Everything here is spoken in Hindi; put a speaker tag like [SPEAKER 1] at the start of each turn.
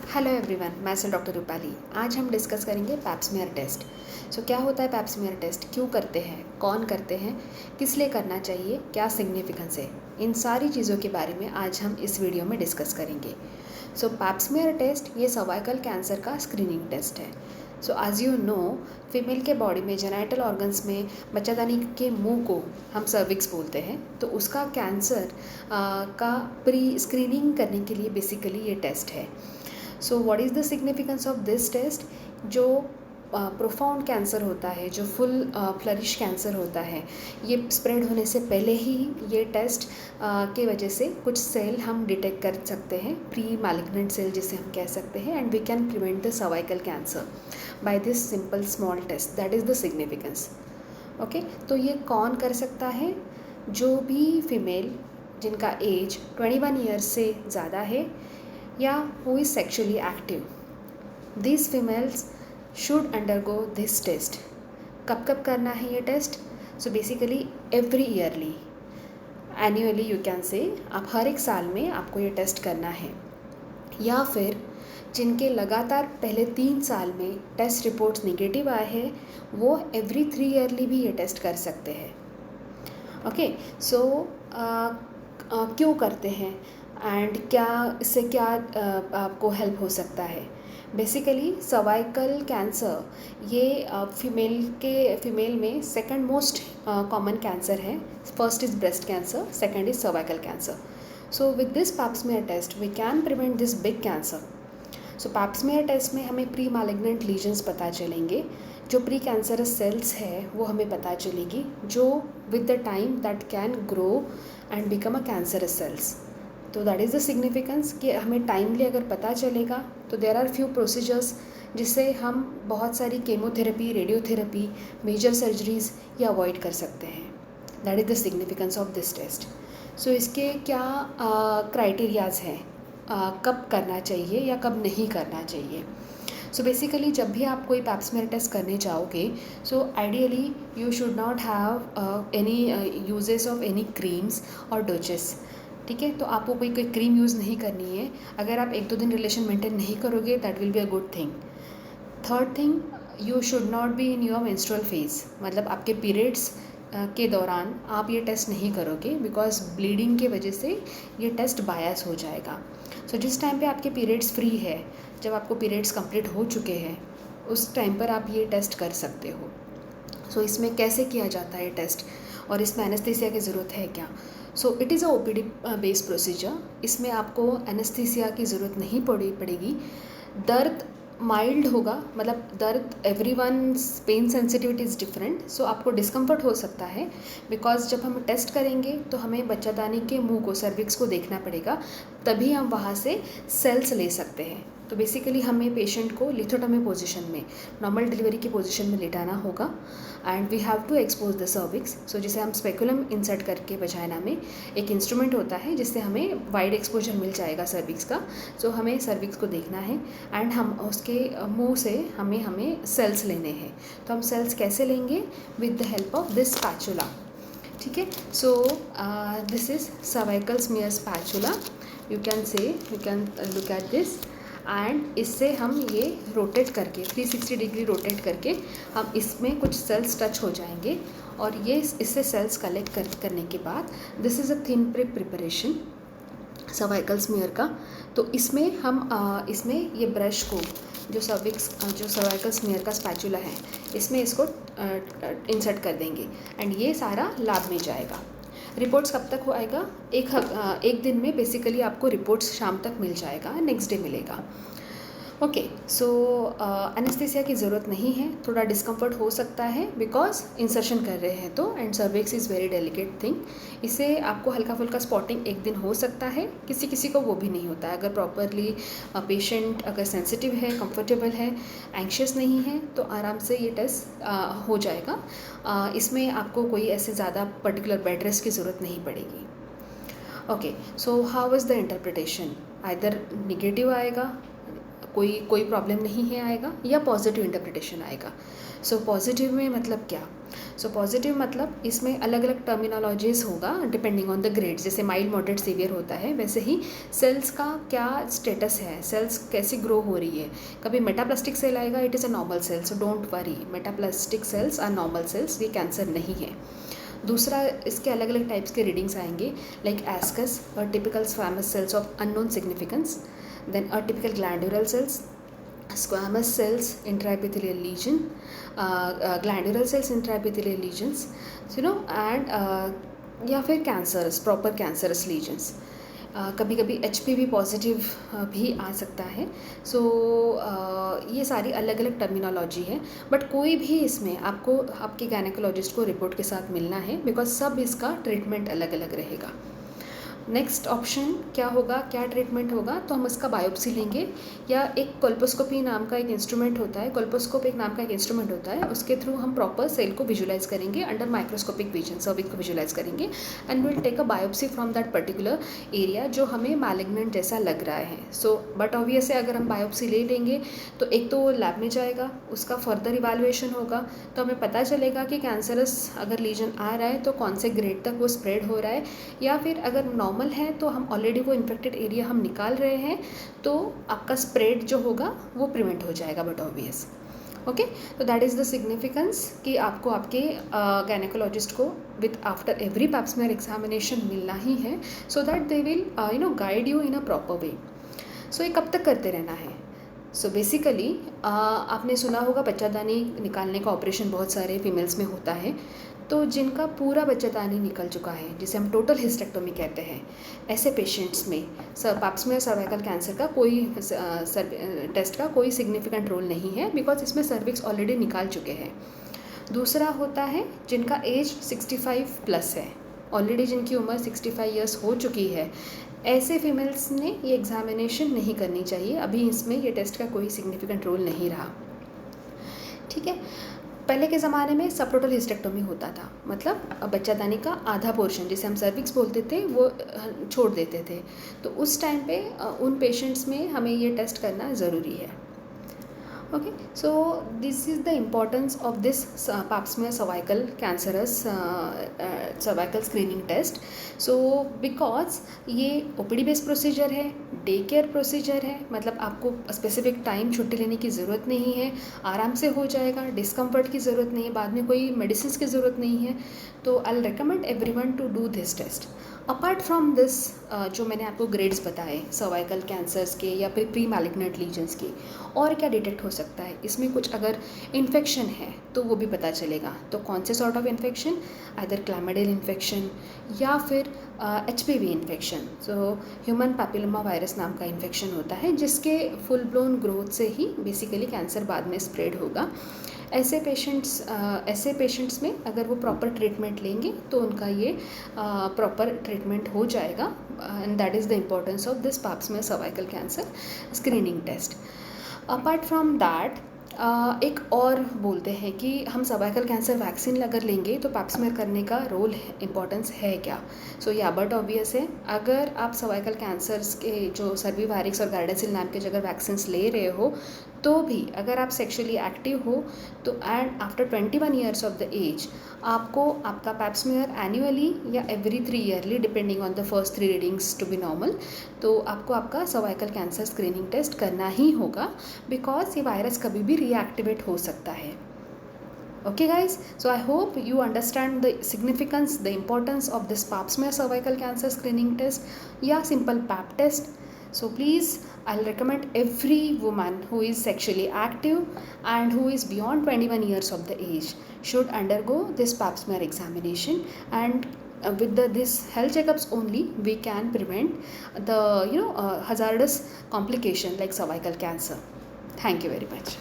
[SPEAKER 1] हेलो एवरीवन, मैं सेल डॉक्टर रूपाली। आज हम डिस्कस करेंगे पैप्समियर टेस्ट। क्या होता है पैप्समियर टेस्ट, क्यों करते हैं, कौन करते हैं, किस लिए करना चाहिए, क्या सिग्निफिकेंस है, इन सारी चीज़ों के बारे में आज हम इस वीडियो में डिस्कस करेंगे। पैप्समियर टेस्ट ये सर्वाइकल कैंसर का स्क्रीनिंग टेस्ट है। एज यू नो, फीमेल के बॉडी में जेनाइटल ऑर्गन्स में बच्चादानी के मुंह को हम सर्विक्स बोलते हैं, तो उसका कैंसर का प्री स्क्रीनिंग करने के लिए बेसिकली ये टेस्ट है। What is the significance of this test? जो प्रोफाउंड कैंसर होता है, जो फुल फ्लरिश कैंसर होता है, ये स्प्रेड होने से पहले ही ये टेस्ट के वजह से कुछ सेल हम डिटेक्ट कर सकते हैं, प्री मैलिग्नेंट सेल जिसे हम कह सकते हैं, and we can prevent the cervical cancer by this simple small test. That is the significance. Okay, तो ये कौन कर सकता है? जो भी फीमेल जिनका एज 21 ईयर्स से ज़्यादा है या who is sexually active, these females should undergo this test. कब कब करना है ये test? Basically every yearly, annually you can say, आप हर एक साल में आपको ये टेस्ट करना है। या फिर जिनके लगातार पहले 3 साल में टेस्ट रिपोर्ट्स निगेटिव आए हैं, वो एवरी 3 ईयरली भी ये टेस्ट कर सकते हैं। ओके, क्यों करते हैं एंड क्या इससे क्या आपको हेल्प हो सकता है? बेसिकली सर्वाइकल कैंसर ये फीमेल में सेकंड मोस्ट कॉमन कैंसर है। First is breast cancer, second is cervical cancer. With this pap smear test we can prevent this big cancer. Pap smear test में हमें प्री मैलिग्नेंट लीजन्स पता चलेंगे, जो प्री कैंसरस सेल्स है वो हमें पता चलेगी, जो with the time that can grow and become a cancerous cells. तो दैट इज़ द सिग्निफिकेंस कि हमें टाइमली अगर पता चलेगा तो देयर आर फ्यू प्रोसीजर्स जिससे हम बहुत सारी केमोथेरेपी, रेडियोथेरेपी, मेजर सर्जरीज ये अवॉइड कर सकते हैं। That is the significance of this test. इसके क्या क्राइटेरियाज हैं, कब करना चाहिए या कब नहीं करना चाहिए? बेसिकली जब भी आप कोई पैप्समियर टेस्ट करने जाओगे, ideally you should not have any uses of any creams और डोजेस। ठीक है, तो आपको कोई क्रीम यूज़ नहीं करनी है। अगर आप 1-2 दिन रिलेशन मेंटेन नहीं करोगे, that will be a good thing. Third thing, you should not be in your menstrual phase, मतलब आपके पीरियड्स के दौरान आप ये टेस्ट नहीं करोगे, बिकॉज ब्लीडिंग के वजह से ये टेस्ट बायस हो जाएगा। जिस टाइम पे आपके पीरियड्स फ्री है, जब आपको पीरियड्स कंप्लीट हो चुके हैं, उस टाइम पर आप ये टेस्ट कर सकते हो। इसमें कैसे किया जाता है टेस्ट और इसमें एनेस्थीसिया की ज़रूरत है क्या? It is a OPD based procedure. इसमें आपको एनेस्थीसिया की ज़रूरत नहीं पड़ेगी। दर्द माइल्ड होगा, मतलब दर्द everyone's pain sensitivity is different. आपको डिस्कम्फर्ट हो सकता है, बिकॉज जब हम टेस्ट करेंगे तो हमें बच्चादानी के मुंह को, सर्विक्स को देखना पड़ेगा, तभी हम वहाँ से सेल्स ले सकते हैं। बेसिकली हमें पेशेंट को लिथोटमी पोजीशन में, नॉर्मल डिलीवरी की पोजीशन में लेटाना होगा, and we have to expose the cervix. जिसे हम स्पेकुलम इंसर्ट करके वजाइना में, एक इंस्ट्रूमेंट होता है जिससे हमें वाइड एक्सपोजर मिल जाएगा सर्विक्स का। हमें सर्विक्स को देखना है एंड हम उसके मुंह से हमें सेल्स लेने हैं। तो हम सेल्स कैसे लेंगे? With the help of this spatula. ठीक है, this is cervical smear spatula. You can look at this, and इससे हम ये रोटेट करके 360 डिग्री रोटेट करके हम इसमें कुछ सेल्स टच हो जाएंगे, और ये इससे सेल्स कलेक्ट करने के बाद this is a thin preparation cervical smear का। तो इसमें हम इसमें ये ब्रश को, जो सर्वाइकल स्मीयर का स्पैचुला है, इसमें इसको इंसर्ट कर देंगे, एंड ये सारा लैब में जाएगा। रिपोर्ट्स कब तक हो आएगा? एक दिन में बेसिकली आपको रिपोर्ट्स शाम तक मिल जाएगा, नेक्स्ट डे मिलेगा। ओके, एनेस्थीसिया की ज़रूरत नहीं है। थोड़ा डिस्कम्फर्ट हो सकता है बिकॉज इंसर्शन कर रहे हैं तो, and cervix is very delicate thing. इससे आपको हल्का फुल्का स्पॉटिंग एक दिन हो सकता है, किसी किसी को वो भी नहीं होता है। अगर प्रॉपरली पेशेंट अगर सेंसिटिव है, कंफर्टेबल है, एंक्शियस नहीं है, तो आराम से ये टेस्ट हो जाएगा। इसमें आपको कोई ऐसे ज़्यादा पर्टिकुलर बेड रेस्ट की ज़रूरत नहीं पड़ेगी। Okay, how is the interpretation? Either negative आएगा, कोई प्रॉब्लम नहीं है आएगा, या पॉजिटिव इंटरप्रिटेशन आएगा। सो पॉजिटिव में मतलब क्या? सो पॉजिटिव मतलब इसमें अलग अलग टर्मिनोलॉजीज होगा डिपेंडिंग ऑन द ग्रेड। जैसे माइल्ड, मॉडरेट, सीवियर होता है, वैसे ही सेल्स का क्या स्टेटस है, सेल्स कैसी ग्रो हो रही है। कभी मेटाप्लास्टिक सेल आएगा, it is a normal cell, so don't worry, metaplastic cells are normal cells, ये कैंसर नहीं है। दूसरा, इसके अलग अलग टाइप्स के रीडिंग्स आएंगे, लाइक एस्कस और typical squamous cells of unknown significance, then atypical glandular cells, squamous cells, intraepithelial lesion, glandular cells, intraepithelial lesions, and या फिर कैंसरस, प्रॉपर कैंसरस लीजन्स। कभी कभी HPV पॉजिटिव भी आ सकता है। सो ये सारी अलग अलग टर्मिनोलॉजी है, बट कोई भी इसमें आपको आपके गायनेकोलॉजिस्ट को रिपोर्ट के साथ मिलना है, बिकॉज सब इसका ट्रीटमेंट अलग अलग रहेगा। नेक्स्ट ऑप्शन क्या होगा, क्या ट्रीटमेंट होगा, तो हम इसका बायोप्सी लेंगे, या एक कोल्पोस्कोपी नाम का एक इंस्ट्रूमेंट होता है, कोल्पोस्कोप एक नाम का एक इंस्ट्रूमेंट होता है, उसके थ्रू हम प्रॉपर सेल को विजुलाइज करेंगे अंडर माइक्रोस्कोपिक विजन, सर्विक्स को विजुलाइज करेंगे, and will take a biopsy from that particular area जो हमें मैलिग्नेंट जैसा लग रहा है। सो बट ऑब्वियसली अगर हम बायोप्सी ले लेंगे तो एक तो वो लैब में जाएगा, उसका फर्दर इवैल्यूएशन होगा, तो हमें पता चलेगा कि कैंसरस अगर लीजन आ रहा है तो कौन से ग्रेड तक वो स्प्रेड हो रहा है, या फिर अगर नॉर्मल है तो हम ऑलरेडी वो इन्फेक्टेड एरिया हम निकाल रहे हैं, तो आपका स्प्रेड जो होगा वो प्रिवेंट हो जाएगा, बट ऑब्वियस। ओके, तो दैट इज़ द सिग्निफिकेंस कि आपको आपके गायनेकोलॉजिस्ट को with after every pap smear examination मिलना ही है, so that they will guide you in a proper way. So ये कब तक करते रहना है? सो बेसिकली आपने सुना होगा बच्चादानी निकालने का ऑपरेशन बहुत सारे फीमेल्स में होता है, तो जिनका पूरा बच्चादानी निकल चुका है, जिसे हम टोटल हिस्टेक्टोमी कहते हैं, ऐसे पेशेंट्स में पैप स्मीयर सर्वाइकल कैंसर का कोई टेस्ट का कोई सिग्निफिकेंट रोल नहीं है, बिकॉज इसमें सर्विक्स ऑलरेडी निकाल चुके हैं। दूसरा होता है जिनका एज 65 प्लस है, ऑलरेडी जिनकी उम्र 65 ईयर्स हो चुकी है, ऐसे फीमेल्स ने ये एग्जामिनेशन नहीं करनी चाहिए, अभी इसमें ये टेस्ट का कोई सिग्निफिकेंट रोल नहीं रहा। ठीक है, पहले के ज़माने में सबटोटल हिस्टेक्टोमी होता था, मतलब बच्चादानी का आधा पोर्शन जिसे हम सर्विक्स बोलते थे वो छोड़ देते थे, तो उस टाइम पे उन पेशेंट्स में हमें ये टेस्ट करना ज़रूरी है। Okay, so this is the importance of this pap smear cervical cancerous cervical screening test. So because ये OPD बेस्ड प्रोसीजर है, डे केयर प्रोसीजर है, मतलब आपको स्पेसिफिक टाइम छुट्टी लेने की ज़रूरत नहीं है, आराम से हो जाएगा, डिस्कम्फर्ट की ज़रूरत नहीं है, बाद में कोई मेडिसिन की ज़रूरत नहीं है, तो I recommend everyone to do this test. Apart from this जो मैंने आपको ग्रेड्स बताए सर्वाइकल कैंसर्स के या फिर प्री मैलिग्नेंट लीजन्स के, और क्या डिटेक्ट हो सकता है इसमें? कुछ अगर इन्फेक्शन है तो वो भी पता चलेगा, तो कौन से sort of infection, either chlamydial infection या फिर HPV infection. So human papilloma virus नाम का इन्फेक्शन होता है, जिसके फुल ब्लोन ग्रोथ से ही बेसिकली कैंसर बाद में स्प्रेड होगा। ऐसे पेशेंट्स में अगर वो प्रॉपर ट्रीटमेंट लेंगे तो उनका ये प्रॉपर ट्रीटमेंट हो जाएगा, and that is the importance of this pap smear cervical cancer screening test. Apart from that एक और बोलते हैं कि हम सर्वाइकल कैंसर वैक्सीन अगर लेंगे तो पैप स्मीयर करने का रोल इम्पोर्टेंस है क्या? सो या बट ऑब्वियस है, अगर आप सर्वाइकल कैंसर्स के जो सर्विवारिक्स और गार्डासिल नाम के जगह वैक्सीन्स ले रहे हो, तो भी अगर आप सेक्शुअली एक्टिव हो तो and after 21 years of the age आपको आपका पैप स्मीयर एनुअली या every 3 yearly depending on the first 3 readings to be normal, तो आपको आपका सर्वाइकल कैंसर स्क्रीनिंग टेस्ट करना ही होगा, बिकॉज ये वायरस कभी भी रीएक्टिवेट हो सकता है। Okay guys, so I hope you understand the significance, the importance of this pap smear cervical cancer screening test, yeah, simple pap test. So please, I'll recommend every woman who is sexually active and who is beyond 21 years of the age should undergo this pap smear examination, and with this health checkups only we can prevent the hazardous complication like cervical cancer. Thank you very much.